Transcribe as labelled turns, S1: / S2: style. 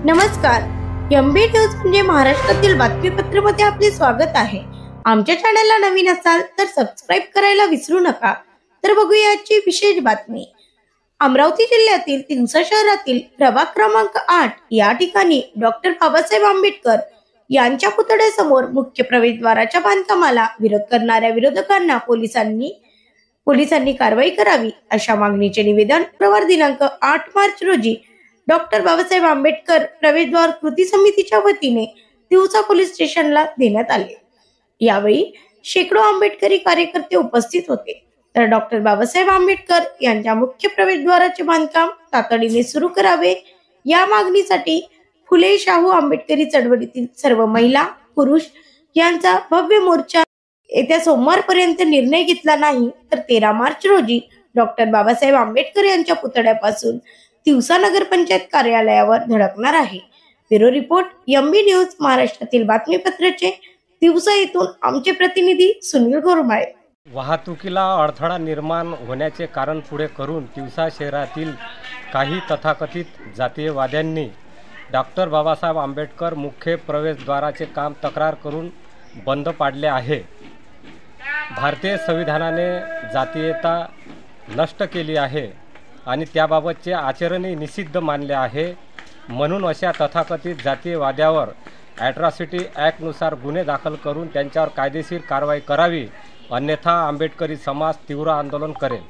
S1: नमस्कार. MB news म्हणजे महाराष्ट्रातील बातमीपत्रामध्ये आपले स्वागत आहे. आमच्या चॅनलला नवीन असाल तर सबस्क्राईब करायला विसरू नका. तर बघूया आजची विशेष बातमी. अमरावती जिल्ह्यातील तिवसा शहरातील प्रभाग क्रमांक 8 या ठिकाणी डॉक्टर बाबासाहेब आंबेडकर यांच्या पुतळ्यासमोर मुख्य प्रवेशद्वाराच्या बांधकामाला विरोध करणाऱ्या विरोधकांना पोलिसांनी कारवाई करावी अशा मागणीचे निवेदन प्रवार दिनांक 8 मार्च रोजी डॉक्टर बाबासाहेब आंबेडकर प्रवेशद्वार कृती समितीच्या वतीने तिवसा पोलीस स्टेशनला देण्यात आले. यावेळी शेकडो आंबेडकरी कार्यकर्ते उपस्थित होते. तर डॉक्टर बाबासाहेब आंबेडकर यांच्या मुख्य प्रवेशद्वाराचे बांधकाम तातडीने सुरू करावे या मागणीसाठी फुले शाहू आंबेडकरी चळवळीतील सर्व महिला पुरुष यांचा भव्य मोर्चा येत्या सोमवारपर्यंत निर्णय घेतला नाही तर 13 मार्च रोजी डॉक्टर बाबासाहेब आंबेडकर यांच्या पुतळ्यापासून तिवसा नगरपंचायत कार्यालयावर धडकणार आहे. ब्युरो रिपोर्ट एमबी न्यूज महाराष्ट्रातील बातमीपत्राचे तिवसा येथून आमचे प्रतिनिधी सुनील गोरमाळे.
S2: वाहतुकीला अडथळा निर्माण होण्याचे कारण पुढे करून तिवसा शहरातील काही तथाकथित जातीयवाद्यांनी डॉक्टर बाबासाहेब आंबेडकर मुख्य प्रवेशद्वाराचे काम तक्रार करून बंद पाडले आहे. भारतीय संविधानाने जातीयता नष्ट केली आहे आणि त्याबाबतचे आचरणही निषिद्ध मानले आहे. म्हणून अशा तथाकथित जातीयवाद्यावर ॲट्रॉसिटी ॲक्टनुसार गुन्हे दाखल करून त्यांच्यावर कायदेशीर कारवाई करावी, अन्यथा आंबेडकरी समाज तीव्र आंदोलन करेल.